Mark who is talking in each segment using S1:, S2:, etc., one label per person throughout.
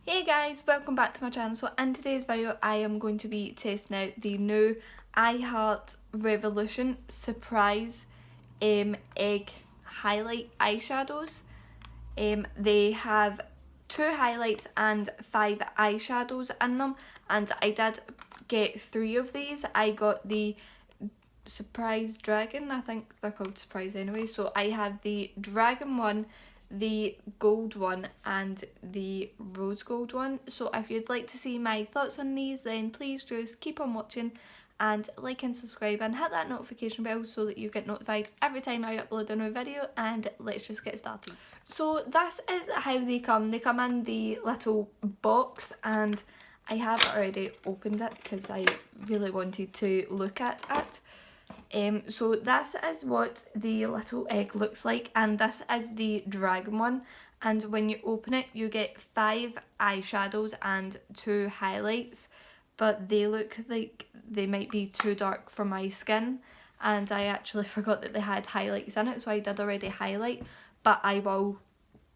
S1: Hey guys, welcome back to my channel. So in today's video I am going to be testing out the new I Heart Revolution Surprise Egg Highlight Eyeshadows. They have 2 highlights and 5 eyeshadows in them, and I did get 3 of these. I got the Surprise Dragon, I think they're called Surprise anyway. So I have the Dragon one, the gold one and the rose gold one. So if you'd like to see my thoughts on these, then please just keep on watching and like and subscribe and hit that notification bell so that you get notified every time I upload a new video. And let's just get started. So this is how they come. They come in the little box, and I have already opened it because I really wanted to look at it. So this is what the little egg looks like, and this is the dragon one, and when you open it you get 5 eyeshadows and 2 highlights, but they look like they might be too dark for my skin, and I actually forgot that they had highlights in it, so I did already highlight, but I will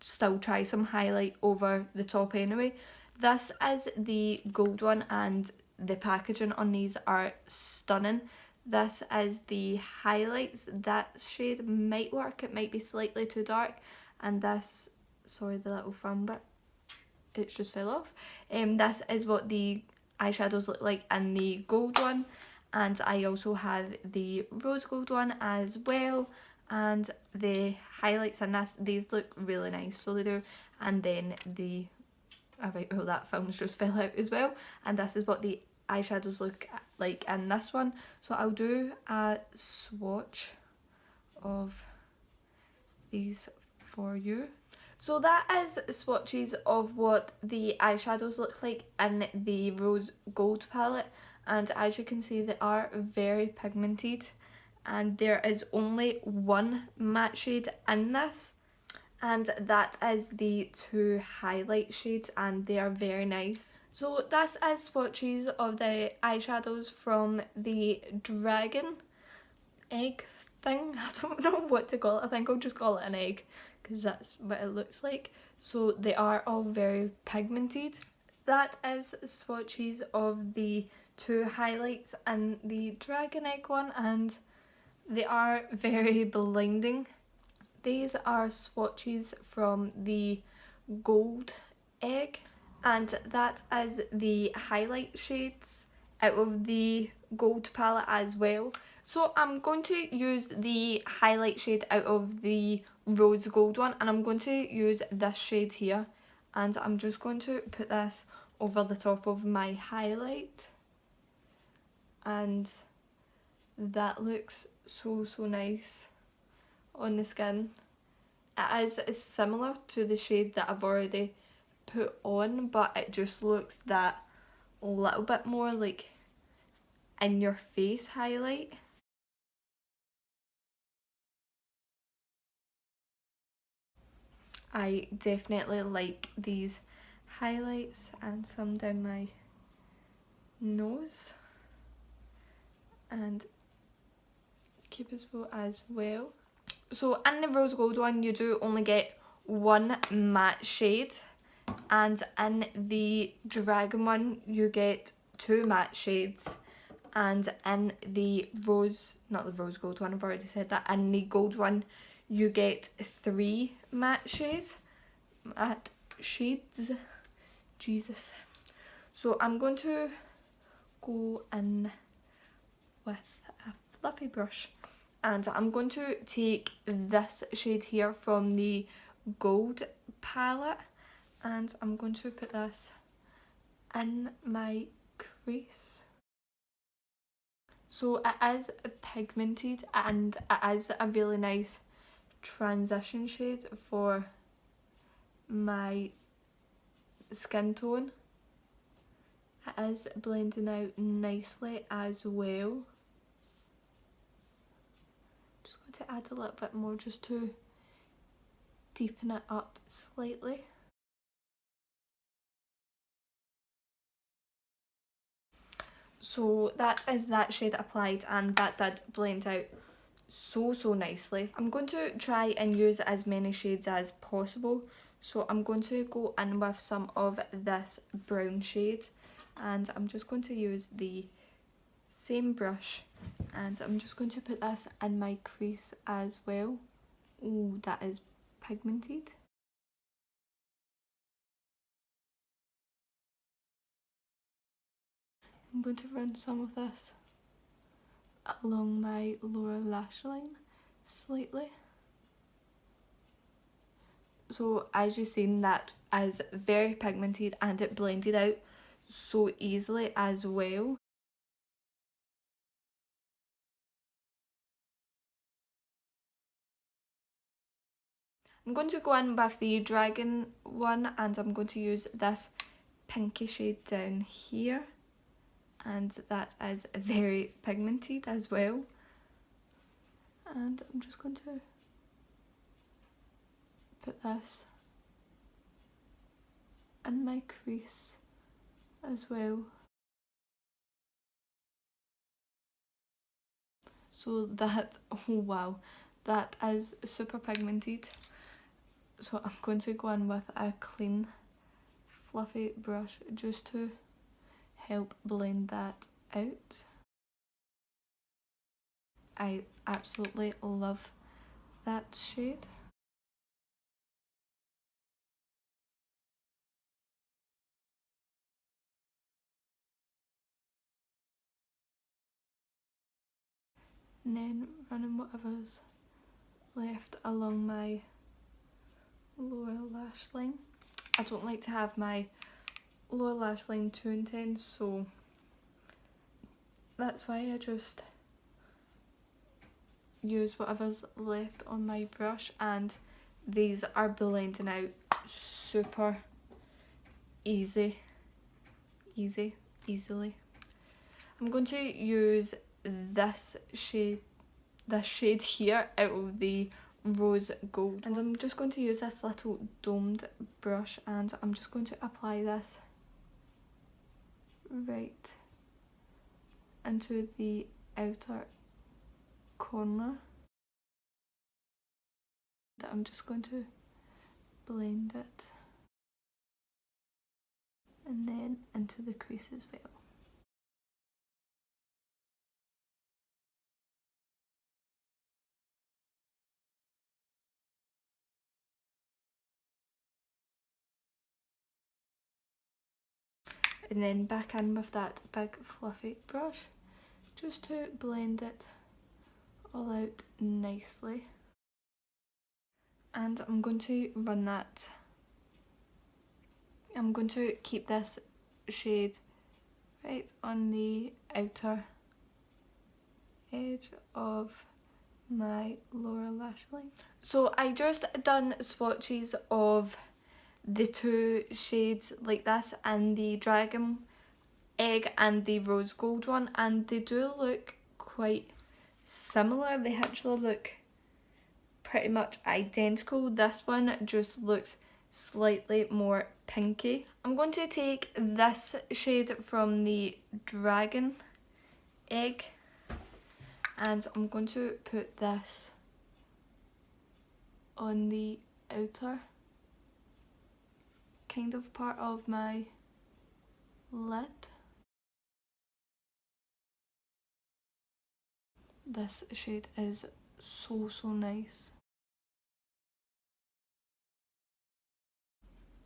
S1: still try some highlight over the top anyway. This is the gold one, and the packaging on these are stunning. This is the highlights. That shade might work, it might be slightly too dark, and this, sorry the little fan bit, it just fell off. This is what the eyeshadows look like in the gold one, and I also have the rose gold one as well, and the highlights in these look really nice, so they do. And then the, oh that film's just fell out as well, and this is what the eyeshadows look like in this one. So I'll do a swatch of these for you. So that is swatches of what the eyeshadows look like in the rose gold palette, and as you can see they are very pigmented, and there is only one matte shade in this, and that is the 2 highlight shades, and they are very nice. So this is swatches of the eyeshadows from the dragon egg thing. I don't know what to call it. I think I'll just call it an egg because that's what it looks like. So they are all very pigmented. That is swatches of the 2 highlights and the dragon egg one, and they are very blinding. These are swatches from the gold egg, and that is the highlight shades out of the gold palette as well. So I'm going to use the highlight shade out of the rose gold one, and I'm going to use this shade here, and I'm just going to put this over the top of my highlight, and that looks so nice on the skin. It is similar to the shade that I've already put on, but it just looks that little bit more like in your face highlight. I definitely like these highlights, and some down my nose and cupid's bow as well. So in the rose gold one you do only get 1 matte shade, and in the dragon one you get 2 matte shades, and in the not the rose gold one, I've already said that, in the gold one you get 3 matte shades. Jesus. So I'm going to go in with a fluffy brush, and I'm going to take this shade here from the gold palette, and I'm going to put this in my crease. So it is pigmented, and it is a really nice transition shade for my skin tone. It is blending out nicely as well. Just going to add a little bit more just to deepen it up slightly. So that is that shade applied, and that did blend out so nicely. I'm going to try and use as many shades as possible, So I'm going to go in with some of this brown shade, and I'm just going to use the same brush, and I'm just going to put this in my crease as well. Oh, that is pigmented. I'm going to run some of this along my lower lash line slightly. So as you've seen, that is very pigmented and it blended out so easily as well. I'm going to go in with the Dragon one, and I'm going to use this pinky shade down here, and that is very pigmented as well. And I'm just going to put this in my crease as well. So that, oh wow, that is super pigmented. So I'm going to go in with a clean fluffy brush just to help blend that out. I absolutely love that shade. And then running whatever's left along my lower lash line. I don't like to have my lower lash line too intense, so that's why I just use whatever's left on my brush, and these are blending out super easily. I'm going to use this shade here out of the rose gold, and I'm just going to use this little domed brush, and I'm just going to apply this right into the outer corner. That I'm just going to blend it, and then into the crease as well. And then back in with that big fluffy brush just to blend it all out nicely. And I'm going to run that, I'm going to keep this shade right on the outer edge of my lower lash line. So I just done swatches of the two shades like this, and the Dragon Egg and the Rose Gold one, and they do look quite similar. They actually look pretty much identical. This one just looks slightly more pinky. I'm going to take this shade from the Dragon Egg, and I'm going to put this on the outer kind of part of my lid. This shade is so nice.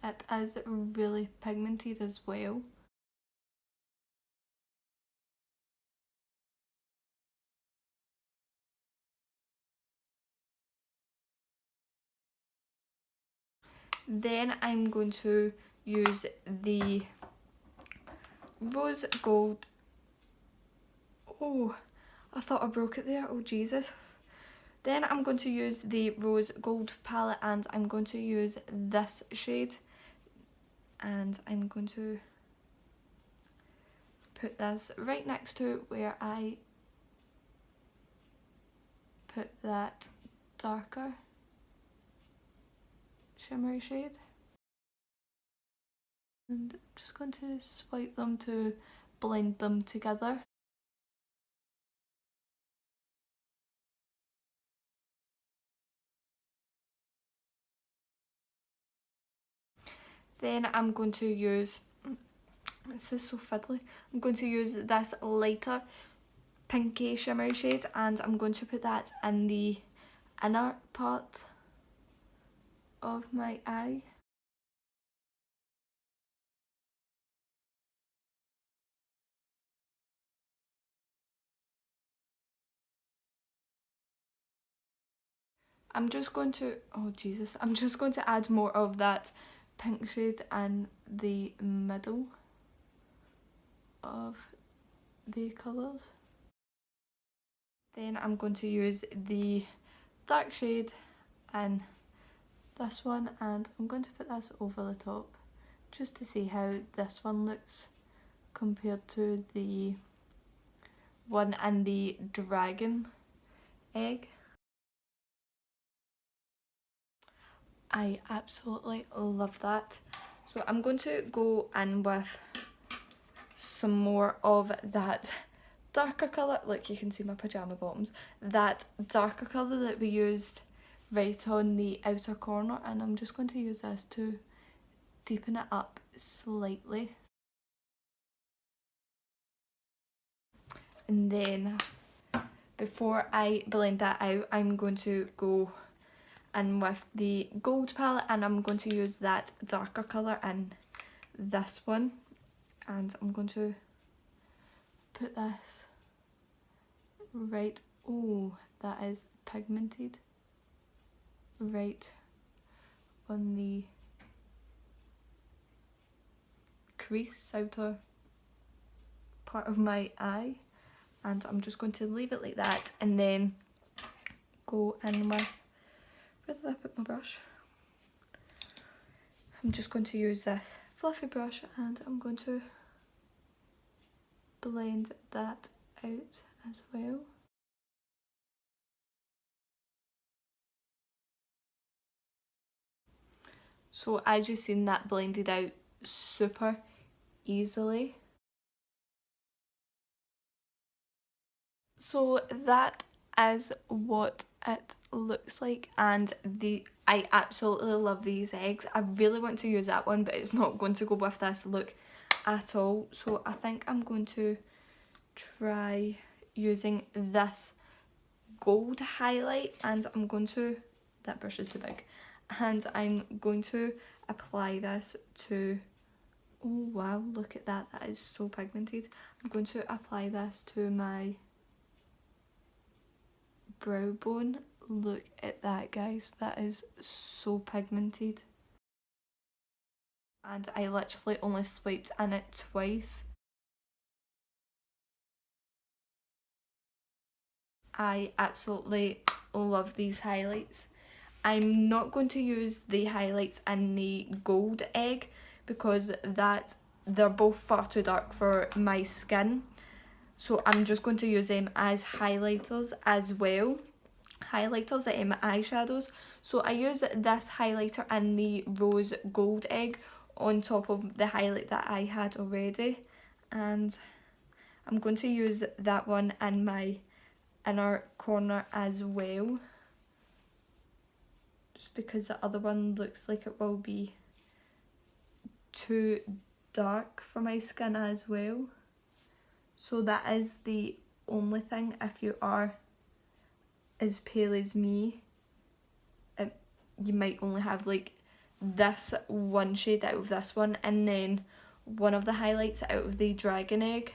S1: It is really pigmented as well. Then I'm going to use the Rose Gold. Oh, I thought I broke it there. Oh Jesus. Then I'm going to use the Rose Gold palette, and I'm going to use this shade, and I'm going to put this right next to where I put that darker shimmery shade. And I'm just going to swipe them to blend them together. Then I'm going to use, this is so fiddly, I'm going to use this lighter pinky shimmery shade, and I'm going to put that in the inner part of my eye. I'm just going to, oh Jesus, I'm just going to add more of that pink shade in the middle of the colours. Then I'm going to use the dark shade in this one, and I'm going to put this over the top just to see how this one looks compared to the one in the dragon egg. I absolutely love that. So I'm going to go in with some more of that darker colour. Look, you can see my pyjama bottoms. That darker colour that we used right on the outer corner, and I'm just going to use this to deepen it up slightly. And then before I blend that out, I'm going to go in with the gold palette, and I'm going to use that darker colour in this one, and I'm going to put this right, oh that is pigmented, right on the crease, outer part of my eye, and I'm just going to leave it like that, and then go in with, where did I put my brush? I'm just going to use this fluffy brush, and I'm going to blend that out as well. So as you've seen, that blended out super easily. So that is what it looks like, and I absolutely love these eggs. I really want to use that one, but it's not going to go with this look at all. So I think I'm going to try using this gold highlight, and I'm going to, that brush is too big, and I'm going to apply this to, oh wow, look at that, that is so pigmented. I'm going to apply this to my brow bone. Look at that, guys, that is so pigmented, and I literally only swiped in it twice. I absolutely love these highlights. I'm not going to use the highlights in the gold egg because they're both far too dark for my skin. So I'm just going to use them as highlighters as well. Highlighters, eyeshadows. So I use this highlighter in the rose gold egg on top of the highlight that I had already. And I'm going to use that one in my inner corner as well, just because the other one looks like it will be too dark for my skin as well. So that is the only thing, if you are as pale as me, you might only have like this one shade out of this one, and then one of the highlights out of the dragon egg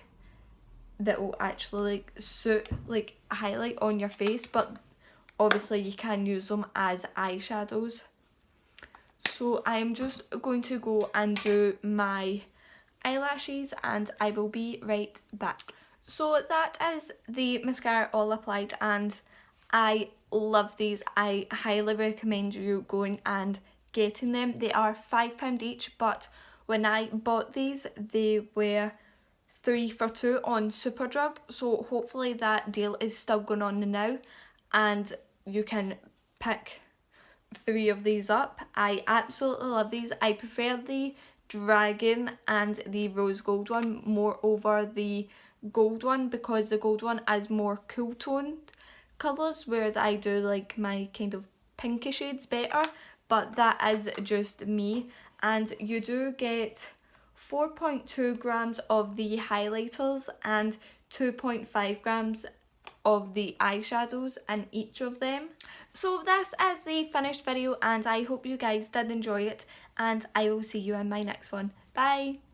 S1: that will actually like suit, like highlight on your face, but obviously you can use them as eyeshadows. So I'm just going to go and do my eyelashes, and I will be right back. So that is the mascara all applied, and I love these. I highly recommend you going and getting them. They are £5 each, but when I bought these they were 3 for 2 on Superdrug, so hopefully that deal is still going on now and you can pick 3 of these up. I absolutely love these. I prefer the dragon and the rose gold one more over the gold one because the gold one is more cool toned colours, whereas I do like my kind of pinky shades better, but that is just me. and you do get 4.2 grams of the highlighters and 2.5 grams of the eyeshadows in each of them. So this is the finished video, and I hope you guys did enjoy it, and I will see you in my next one. Bye!